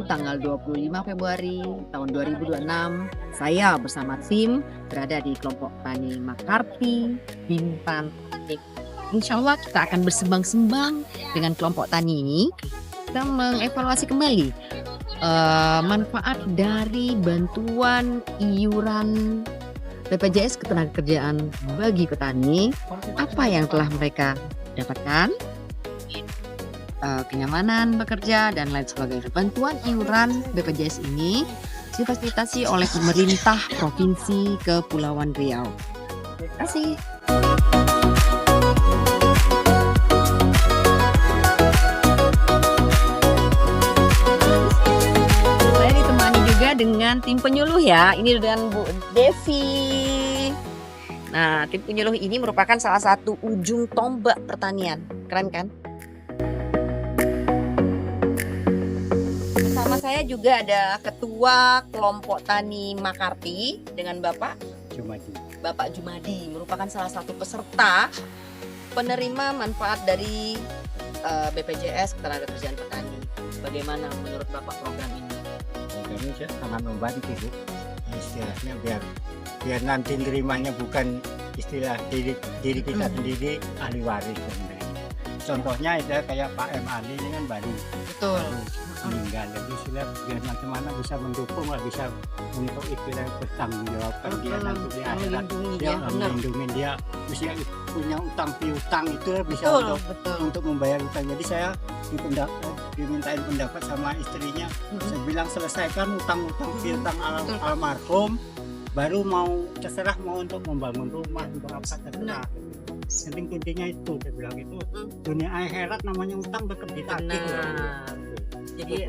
tanggal 25 Februari tahun 2026, saya bersama tim berada di kelompok tani Makarti Bintan. Insya Allah kita akan bersumbang-sumbang dengan kelompok tani ini. Kita mengevaluasi kembali manfaat dari bantuan iuran BPJS Ketenagakerjaan bagi petani. Apa yang telah mereka dapatkan, kenyamanan bekerja dan lain sebagainya. Bantuan iuran BPJS ini difasilitasi oleh pemerintah Provinsi Kepulauan Riau. Terima kasih. Saya ditemani juga dengan tim penyuluh ya. Ini dengan Bu Devi. Nah, tim penyuluh ini merupakan salah satu ujung tombak pertanian. Keren kan? Bersama saya juga ada Ketua Kelompok Tani Makarti dengan Bapak Jumadi, merupakan salah satu peserta penerima manfaat dari BPJS Ketenagakerjaan Petani. Bagaimana menurut Bapak program ini? Ini sangat membantu, Bu. Istilahnya biar nanti nerimanya bukan istilah diri kita sendiri, ahli waris. Contohnya itu kayak Pak M. Ali ini kan baru meninggal, jadi istilah biar mana bisa mendukung lah, bisa untuk istilah bertanggung jawabkan dia nanti di akhirat, dia melindungi dia, bisa punya utang piutang itu bisa untuk membayar utang. Jadi saya dimintain pendapat sama istrinya, saya bilang selesaikan utang-utang piutang almarhum, baru mau terserah mau untuk membangun rumah untuk apa terserah. Penting intinya itu, saya bilang itu dunia akhirat namanya utang tetap ditagih. Jadi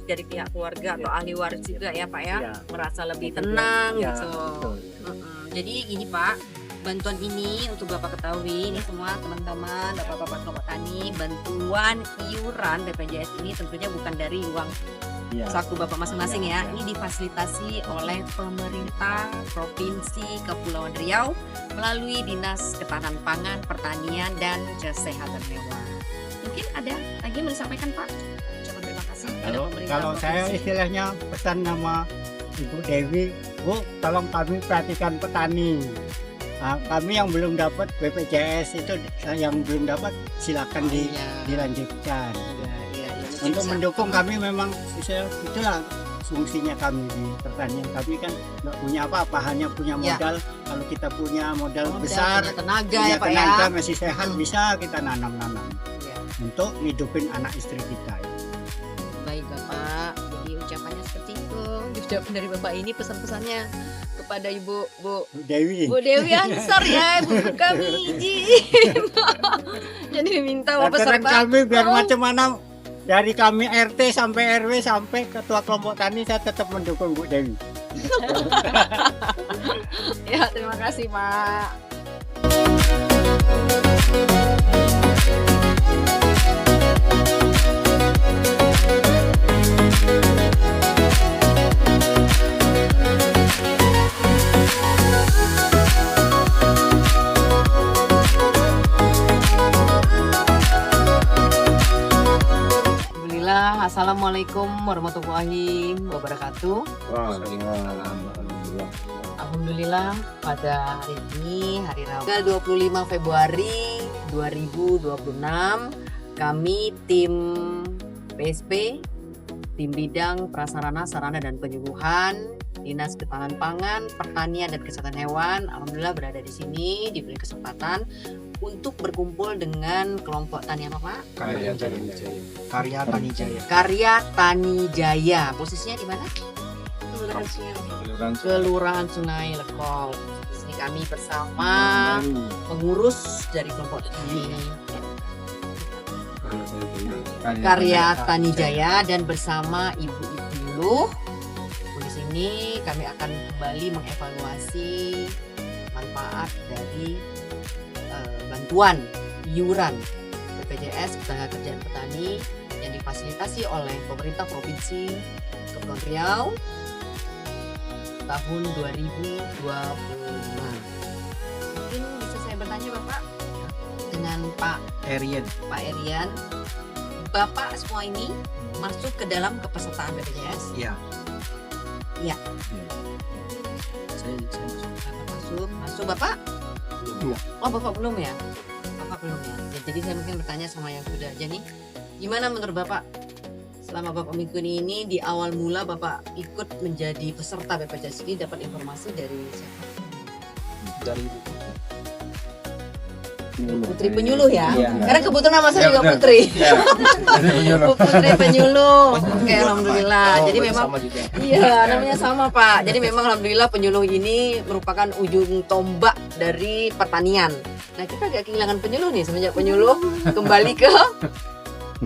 dari pihak keluarga atau ahli waris juga ya Pak ya, merasa lebih tenang gitu. Jadi ini Pak, bantuan ini untuk Bapak ketahui, ini semua teman-teman Bapak-bapak kelompok tani, bantuan iuran BPJS ini tentunya bukan dari uang saku Bapak masing-masing ya. Ini difasilitasi oleh pemerintah Provinsi Kepulauan Riau melalui Dinas Ketahanan Pangan, Pertanian dan Kesehatan Hewan. Mungkin ada lagi yang disampaikan Pak? Coba terima kasih. Kalau saya istilahnya pesan nama Ibu Dewi, Bu, tolong kami perhatikan petani. Nah, kami yang belum dapat BPJS itu, yang belum dapat silakan dilanjutkan. Untuk mendukung kami memang itulah fungsinya kami di pertanian. Kami kan nggak punya apa-apa, hanya punya modal. Kalau kita punya modal besar, punya tenaga tenaga masih sehat, bisa kita nanam-nanam untuk ngidupin anak istri kita. Baik Bapak, jadi ucapannya seperti itu. Ucapan dari Bapak ini pesan-pesannya kepada Ibu Dewi Ansar ya, Ibu kami izin. Jadi minta peserta kami biar macam mana, dari kami RT sampai RW sampai ketua kelompok tani, saya tetap mendukung Bu Dewi. Ya, terima kasih Pak. Assalamualaikum warahmatullahi wabarakatuh. Alhamdulillah pada hari ini, hari Rabu 25 Februari 2026, kami tim PSP, tim bidang prasarana, sarana dan penyuluhan Dinas Ketahanan Pangan, Pertanian dan Kesehatan Hewan, alhamdulillah berada di sini, diberi kesempatan untuk berkumpul dengan kelompok tani apa Pak? Karya Tani Jaya. Posisinya di mana? Kelurahan Sungai Lekol. Di sini kami bersama pengurus dari kelompok ini, Karya Tani Jaya, dan bersama ibu-ibu. Di sini kami akan kembali mengevaluasi manfaat dari bantuan iuran BPJS Ketenagakerjaan Petani yang difasilitasi oleh pemerintah Provinsi Kepulauan Riau tahun 2025. Mungkin bisa saya bertanya Bapak dengan Pak Erian Bapak semua ini masuk ke dalam kepesertaan BPJS? Iya. Iya. Saya Masuk Bapak? Belum. Oh, Bapak belum ya? Bapak belum ya. Jadi saya mungkin bertanya sama yang sudah aja nih. Gimana menurut Bapak? Selama Bapak mengikuti ini, di awal mula Bapak ikut menjadi peserta BPJS ini dapat informasi dari siapa? dari Putri Penyuluh ya? Iya. Karena kebetulan nama saya Iya, juga benar. Putri. Ya, jadi penyuluh. Putri Penyuluh. Oke, alhamdulillah. Oh, Jadi berarti memang sama juga. iya, namanya sama Pak. Jadi memang alhamdulillah penyuluh ini merupakan ujung tombak dari pertanian. Nah, kita agak kehilangan penyuluh nih semenjak penyuluh kembali ke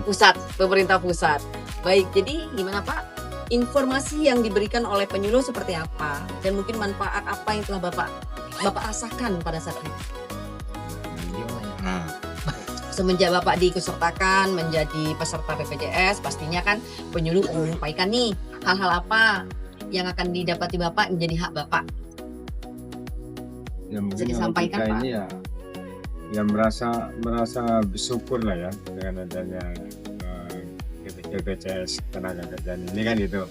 pusat, pemerintah pusat. Baik, jadi gimana Pak? Informasi yang diberikan oleh penyuluh seperti apa? Dan mungkin manfaat apa yang telah Bapak rasakan pada saat itu? Nah, Semenjak Bapak diikutsertakan menjadi peserta BPJS, pastinya kan penyuluh menyampaikan nih hal-hal apa yang akan didapati Bapak menjadi hak Bapak. ya mungkin Bisa disampaikan, kita Pak. ini ya merasa bersyukur lah ya dengan adanya BPJS tenaga kerjaan ini kan itu.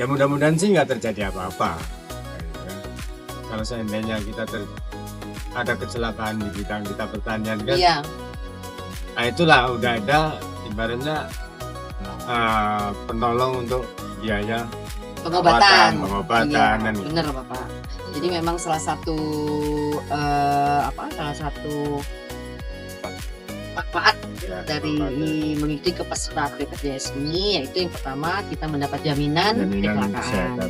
Ya mudah-mudahan sih nggak terjadi apa-apa. Kayak gitu kan. Kalau seandainya kita ada kecelakaan di bidang kita pertanian kan, Iya, nah itulah udah ada ibaratnya penolong untuk biaya pengobatan. pengobatan Iya, dan gitu. benar Bapak. Jadi memang salah satu manfaat Ya, dari pengobatan. mengikuti kepesertaan BPJS ini yaitu yang pertama kita mendapat jaminan jaminan kecelakaan. kesehatan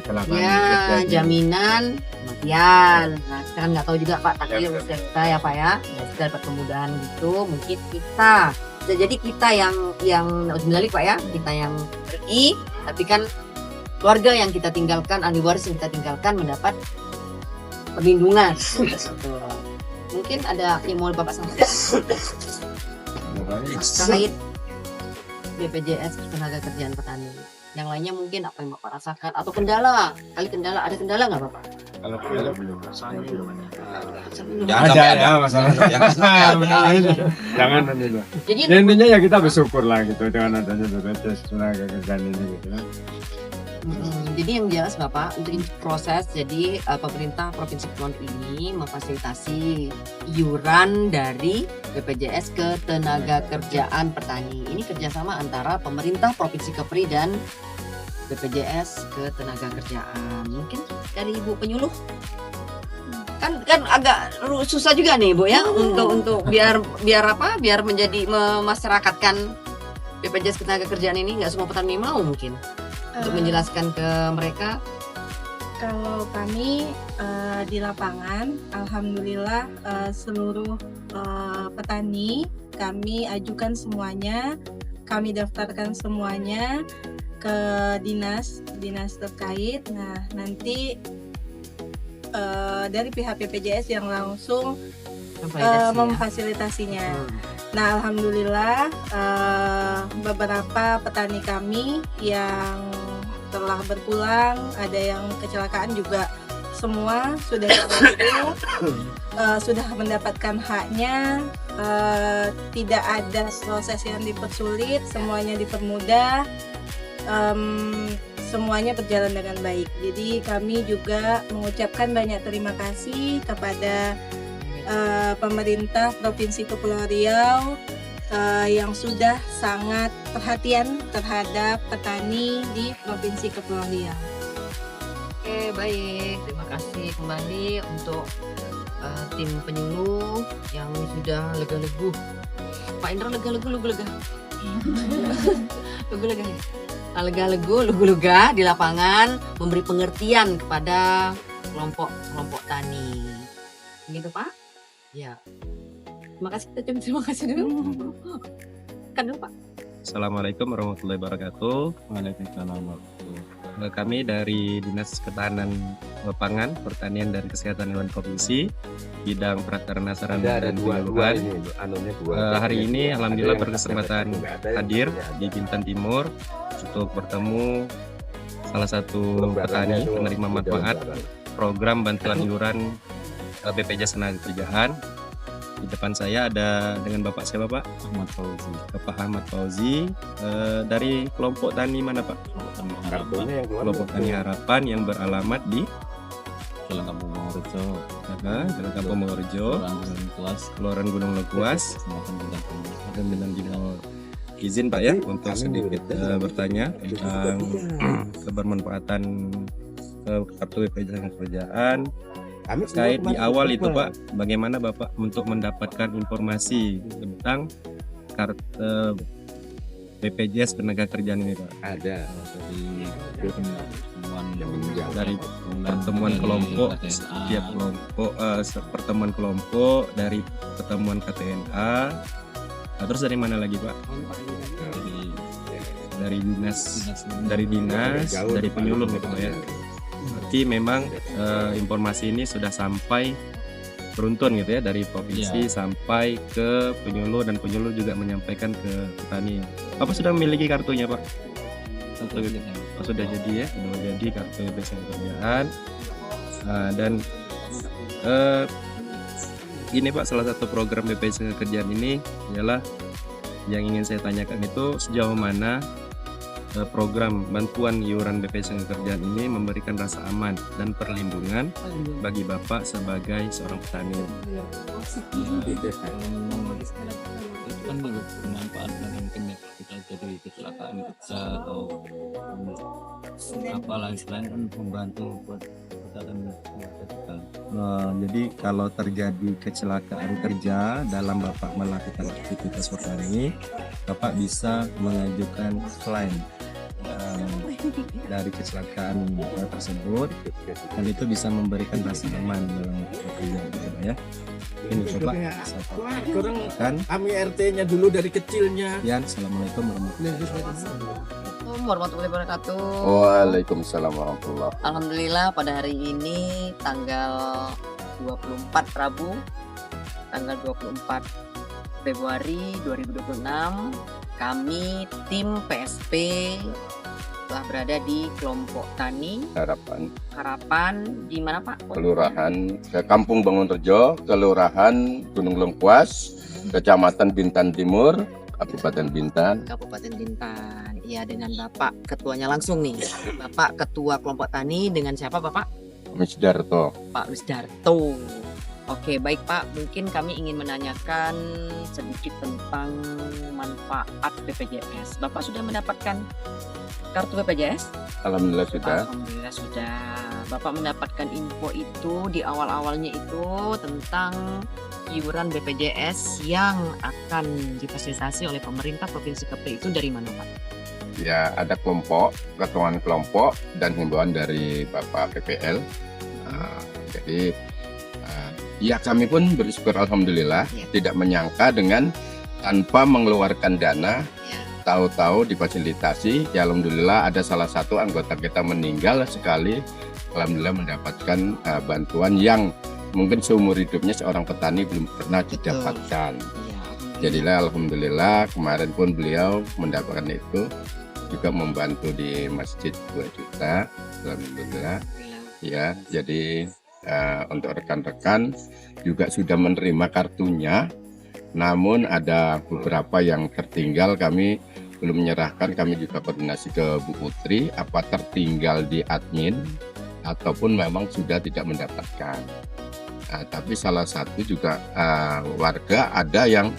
kecelakaan Ya, terjadi. jaminan kematian. Nah, kita kan nggak tahu juga Pak takdir Ya, usia kita ya Pak ya. Ya, kita dapat kemudahan gitu. Mungkin kita, bisa jadi kita yang balik Pak ya, kita yang pergi, tapi kan keluarga yang kita tinggalkan, ahli waris yang kita tinggalkan mendapat perlindungan. Gitu. Mungkin ada yang mau Bapak sampaikan terkait BPJS tenaga kerjaan petani. Yang lainnya mungkin apa yang Bapak rasakan atau kendala? Ada kendala nggak Bapak? Kalau belum Jangan ada sampai ya masalah jangan dulu. Jadi Ya, intinya ya kita bersyukur lah gitu dengan adanya BPJS tenaga kerjaan ini gitu kan. Jadi yang jelas Bapak untuk proses jadi pemerintah Provinsi Kepulauan ini memfasilitasi iuran dari BPJS ke tenaga kerjaan petani. Ini kerjasama antara pemerintah Provinsi Kepri dan BPJS ke tenaga kerjaan. Mungkin dari Ibu penyuluh kan agak susah juga nih Bu ya untuk biar menjadi memasyarakatkan BPJS tenaga kerjaan ini nggak semua petani mau mungkin untuk menjelaskan ke mereka. Kalau kami di lapangan, alhamdulillah seluruh petani kami ajukan semuanya, kami daftarkan semuanya ke dinas terkait. Nah, nanti dari pihak BPJS yang langsung memfasilitasinya. Nah, alhamdulillah beberapa petani kami yang telah berpulang, ada yang kecelakaan juga, semua sudah sudah mendapatkan haknya. Tidak ada proses yang dipersulit, semuanya dipermudah, semuanya berjalan dengan baik. Jadi kami juga mengucapkan banyak terima kasih kepada pemerintah Provinsi Kepulauan Riau yang sudah sangat perhatian terhadap petani di Provinsi Kepulauan Riau. Oke, baik. Terima kasih kembali untuk tim penyuluh yang sudah lega-legu. Pak Indra lega-legu, lega-lega. Lega-lega ya. Lega-lega di lapangan memberi pengertian kepada kelompok tani. Gitu Pak? Ya. Terima kasih dulu. Kan dulu Pak. Assalamualaikum warahmatullahi wabarakatuh. Waalaikumsalam. Kami dari Dinas Ketahanan Pangan, Pertanian dan Kesehatan Hewan Provinsi, bidang prakarana sarana dan penyuluhan. Hari ini alhamdulillah berkesempatan hadir di Bintan Timur untuk bertemu salah satu petani penerima manfaat program bantuan iuran BPJS Tenaga Kerjaan. Di depan saya ada dengan Bapak siapa Pak? Ahmad Fauzi. Bapak Ahmad Fauzi. Dari kelompok tani mana Pak? Kartunya yang keluar. Kelompok Tani Harapan yang beralamat di Jalan Kampung Mongorejo. Jalan Kampung Mongorejo, Gunung Lekuas. Kelurahan Gunung Lekuas, Kecamatan Bintang Timur. dan Bintang Timur. Izin Pak ya untuk sedikit bertanya tentang kebermanfaatan kartu BPJS Kerjaan. Terkait di awal itu Pak, bagaimana Bapak untuk mendapatkan informasi tentang kartu BPJS Ketenagakerjaan ini Pak? Ada dari pertemuan Dari pertemuan kelompok, setiap kelompok, pertemuan kelompok, dari pertemuan KTNA, terus dari mana lagi Pak? Dari dinas, dari penyuluh gitu Pak ya. Berarti memang informasi ini sudah sampai beruntun gitu ya, dari provinsi sampai ke penyuluh, dan penyuluh juga menyampaikan ke petani. Bapak sudah memiliki kartunya Pak? Sudah jadi ya, sudah jadi kartu BPJS Kerjaan. Dan ini Pak, salah satu program BPJS Kerjaan ini ialah yang ingin saya tanyakan itu sejauh mana program bantuan iuran BPJS Kerjaan ini memberikan rasa aman dan perlindungan bagi Bapak sebagai seorang petani. itu kan bermanfaat dan mungkin ya, kita jadi kecelakaan kerja atau apalagi selain kan membantu buat kita dan kita. Jadi kalau terjadi kecelakaan kerja dalam Bapak melakukan aktivitas petani, Bapak bisa mengajukan klaim dari kecelakaan tersebut, dan itu bisa memberikan rasa aman dalam bekerja gitu ya. Ini coba Kurang kan. kami RT-nya dulu dari kecilnya. Ya, assalamualaikum warahmatullahi Warahmatullahi wabarakatuh. Waalaikumsalam warahmatullahi. Alhamdulillah pada hari ini tanggal 24 Rabu, tanggal 24 Februari 2026, kami tim PSP telah berada di kelompok tani Harapan di mana Pak? Kelurahan Kampung Bangunrejo, Kelurahan Gunung Lengkuas, Kecamatan Bintan Timur, Kabupaten Bintan. Kabupaten Bintan. Iya, dengan Bapak ketuanya langsung nih. Bapak ketua kelompok tani dengan siapa Bapak? Misdarto. Pak Wisdarto. Oke, baik Pak. Mungkin kami ingin menanyakan sedikit tentang manfaat BPJS. Bapak sudah mendapatkan kartu BPJS? Alhamdulillah sudah. Alhamdulillah sudah. Bapak mendapatkan info itu di awal-awalnya itu tentang iuran BPJS yang akan difasilitasi oleh pemerintah Provinsi Kepri itu dari mana Pak? Ya, ada kelompok, ketuaan kelompok dan himbauan dari Bapak PPL. Jadi ya kami pun bersyukur alhamdulillah, tidak menyangka dengan tanpa mengeluarkan dana, tahu-tahu difasilitasi. Ya alhamdulillah ada salah satu anggota kita meninggal sekali, alhamdulillah mendapatkan bantuan yang mungkin seumur hidupnya seorang petani belum pernah didapatkan. Jadilah alhamdulillah kemarin pun beliau mendapatkan itu, juga membantu di masjid 2 juta, alhamdulillah. Ya, jadi untuk rekan-rekan juga sudah menerima kartunya, namun ada beberapa yang tertinggal, kami belum menyerahkan. Kami juga koordinasi ke Bu Putri apa tertinggal di admin ataupun memang sudah tidak mendapatkan. Tapi salah satu juga warga ada yang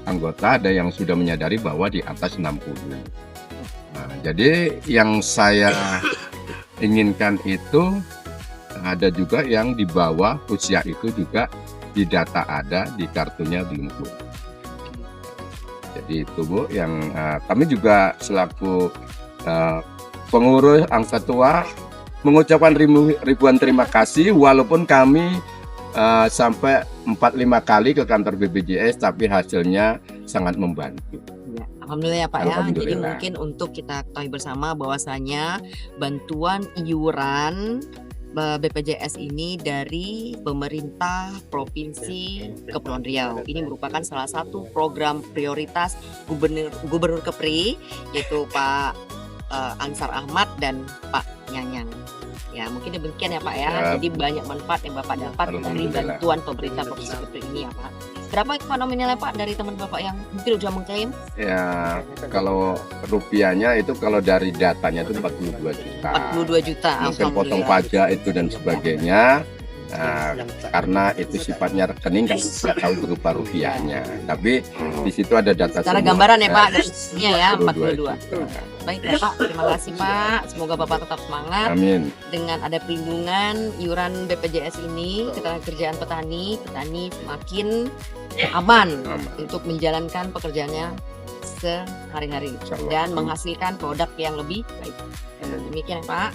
anggota ada yang sudah menyadari bahwa di atas 60. Jadi yang saya inginkan itu ada juga yang di bawah usia itu juga di data ada, di kartunya belum keluar. Jadi itu Bu yang kami juga selaku pengurus angsa tua mengucapkan ribuan terima kasih, walaupun kami sampai 4-5 kali ke kantor BPJS tapi hasilnya sangat membantu. Ya, alhamdulillah ya Pak ya. Jadi Alhamdulillah. mungkin untuk kita ketahui bersama bahwasanya bantuan iuran BPJS ini dari pemerintah Provinsi Kepulauan Riau. Ini merupakan salah satu program prioritas Gubernur Kepri, yaitu Pak Ansar Ahmad dan Pak Nyanyang. Ya mungkin demikian ya Pak ya. Ya. Jadi banyak manfaat yang Bapak dapat dari Alhamdulillah. bantuan pemerintah provinsi seperti ini ya Pak. Berapa Pak nominalnya Pak dari teman Bapak yang mungkin sudah mengklaim? Ya, kalau rupiahnya itu kalau dari datanya itu 42 juta. 42 juta. Mungkin potong Alhamdulillah. pajak itu dan sebagainya. Nah, karena itu sifatnya rekening kan nggak tahu berupa rupiahnya. Tapi di situ ada data Secara semua. gambaran ya Pak. Nah, Iya ya 42. 42 juta. Baik ya Pak, terima kasih Pak. Semoga Bapak tetap semangat. Amin. Dengan ada perlindungan iuran BPJS ini, ketenagakerjaan petani semakin aman Aman. untuk menjalankan pekerjaannya sehari-hari Insyaallah. dan menghasilkan produk yang lebih baik. Demikian ya, Pak.